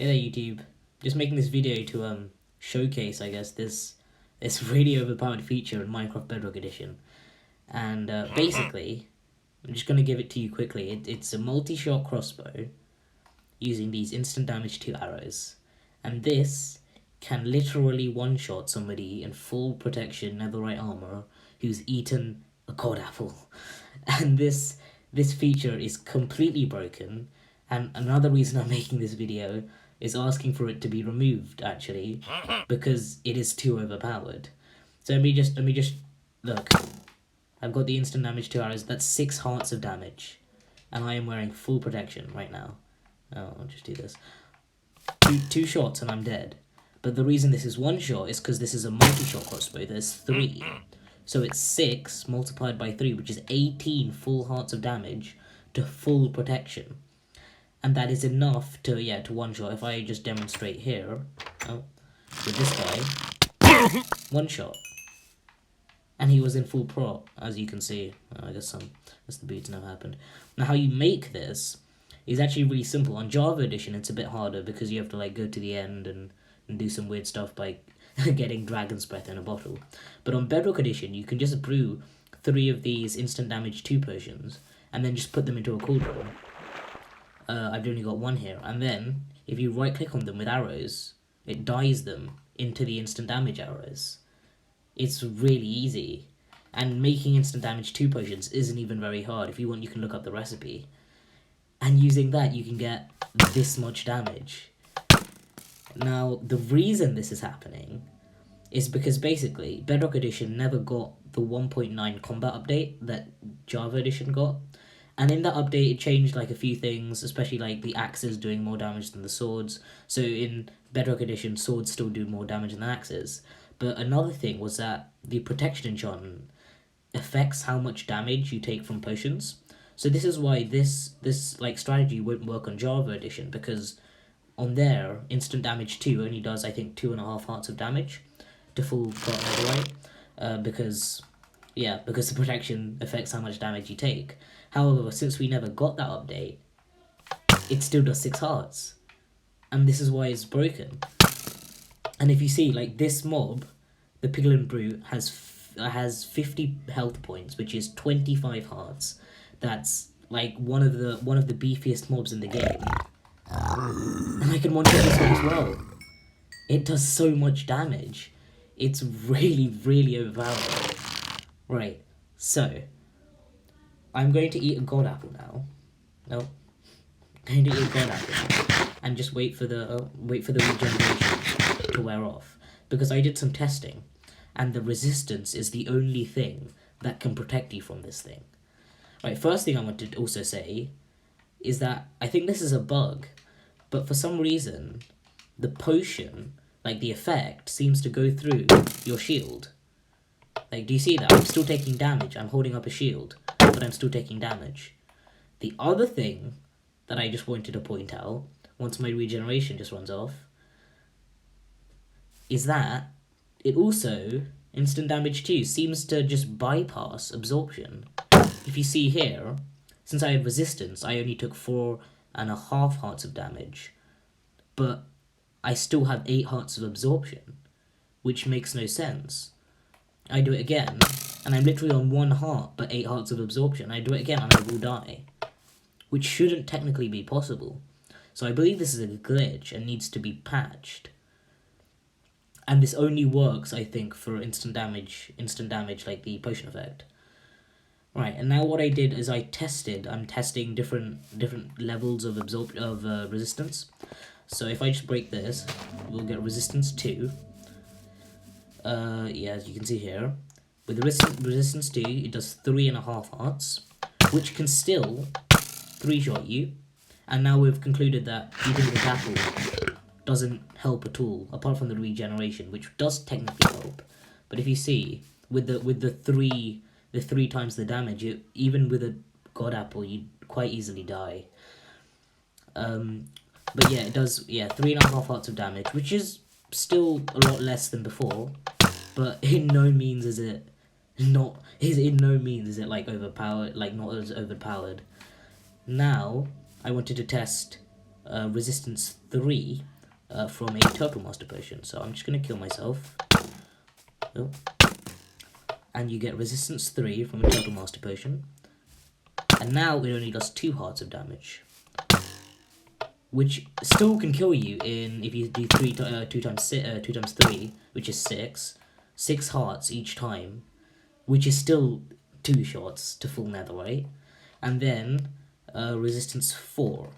Hey there, YouTube. Just making this video to showcase, I guess, this really overpowered feature in Minecraft Bedrock Edition. And basically, I'm just gonna give it to you quickly. It's a multi-shot crossbow using these instant damage 2 arrows, and this can literally one-shot somebody in full protection netherite armor who's eaten a god apple. And this feature is completely broken. And another reason I'm making this video is asking for it to be removed, actually, because it is too overpowered. So let me just look. I've got the instant damage 2 arrows. That's 6 hearts of damage, and I am wearing full protection right now. Oh, I'll just do this. Two shots and I'm dead. But the reason this is one shot is because this is a multi-shot crossbow. There's 3. So it's 6 multiplied by 3, which is 18 full hearts of damage to full protection. And that is enough to one shot. If I just demonstrate here, with this guy, one shot. And he was in full prot, as you can see. I guess the beats never happened. Now how you make this is actually really simple. On Java Edition it's a bit harder because you have to go to the end and do some weird stuff by getting dragon's breath in a bottle. But on Bedrock Edition you can just brew 3 of these instant damage 2 potions and then just put them into a cauldron. I've only got 1 here, and then if you right click on them with arrows, it dyes them into the instant damage arrows. It's really easy, and making instant damage 2 potions isn't even very hard. If you want, you can look up the recipe, and using that you can get this much damage. Now the reason this is happening is because basically Bedrock Edition never got the 1.9 combat update that Java Edition got. And in that update, it changed a few things, especially the axes doing more damage than the swords. So in Bedrock Edition, swords still do more damage than axes. But another thing was that the protection enchantment affects how much damage you take from potions. So this is why this strategy won't work on Java Edition, because on there, instant damage 2 only does, I think, 2.5 hearts of damage to full prot netherite, because the protection affects how much damage you take. However, since we never got that update, it still does 6 hearts. And this is why it's broken. And if you see, this mob, the Piglin Brute, has 50 health points, which is 25 hearts. That's, one of the beefiest mobs in the game. And I can one-shot this one as well. It does so much damage. It's really, really overpowered. Right, so I'm going to eat a god apple now. No, I'm going to eat a god apple and just wait for the regeneration to wear off, because I did some testing, and the resistance is the only thing that can protect you from this thing. Right, first thing I want to also say is that I think this is a bug, but for some reason the potion, the effect, seems to go through your shield. Do you see that? I'm still taking damage. I'm holding up a shield, but I'm still taking damage. The other thing that I just wanted to point out, once my regeneration just runs off, is that it also, instant damage 2, seems to just bypass absorption. If you see here, since I had resistance, I only took 4.5 hearts of damage, but I still have 8 hearts of absorption, which makes no sense. I do it again, and I'm literally on 1 heart, but 8 hearts of absorption. I do it again, and I will die, which shouldn't technically be possible. So I believe this is a glitch and needs to be patched. And this only works, I think, for instant damage, like the potion effect. Right, and now what I did is I'm testing different levels of resistance. So if I just break this, we'll get resistance 2. As you can see here, with the resistance 2, it does 3.5 hearts, which can still 3-shot you. And now we've concluded that eating the apple doesn't help at all, apart from the regeneration, which does technically help. But if you see, with the 3 times the damage, even with a god apple, you'd quite easily die. But yeah, it does 3.5 hearts of damage, which is still a lot less than before, but in no means is it overpowered, not as overpowered. Now I wanted to test resistance 3 from a Turtle Master Potion. So I'm just going to kill myself. Oh. And you get resistance 3 from a Turtle Master Potion. And now it only does 2 hearts of damage. Which still can kill you if you do 2 times 3, which is 6 hearts each time, which is still 2 shots to full netherite, and then resistance 4,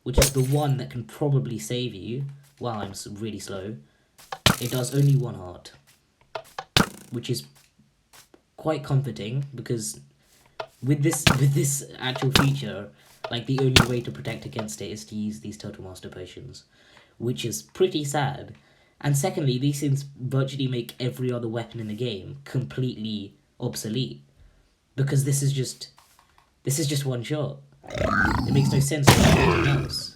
which is the one that can probably save you. Wow, I'm really slow. It does only 1 heart, which is quite comforting, because with this actual feature, like, the only way to protect against it is to use these Turtle Master Potions, which is pretty sad. And secondly, these things virtually make every other weapon in the game completely obsolete, because this is just one shot. It makes no sense to do anything else.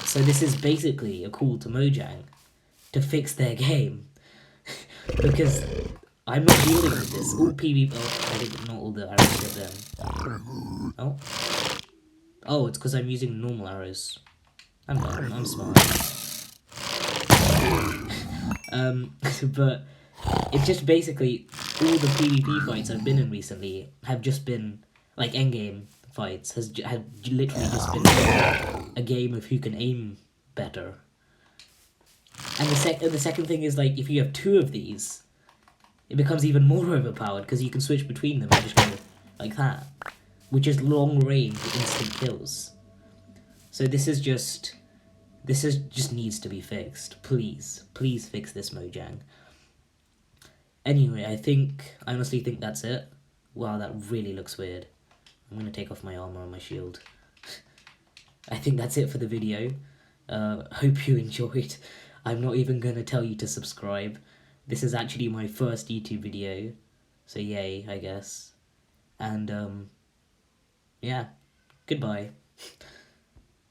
So this is basically a call to Mojang to fix their game, because I'm not dealing with this. All PvP. Oh, I think not all the arrows hit them. Oh. Oh, it's because I'm using normal arrows. I'm dumb, I'm smart. But it's just basically all the PvP fights I've been in recently have just been, like, endgame fights, have literally just been a game of who can aim better. And the second thing is, like, if you have 2 of these, it becomes even more overpowered, because you can switch between them and just go like that, which is long range instant kills. So this just needs to be fixed. Please fix this, Mojang. Anyway, I honestly think that's it. Wow, that really looks weird. I'm gonna take off my armor and my shield. I think that's it for the video. Hope you enjoyed. I'm not even gonna tell you to subscribe. This is actually my first YouTube video, so yay, I guess. And yeah, goodbye.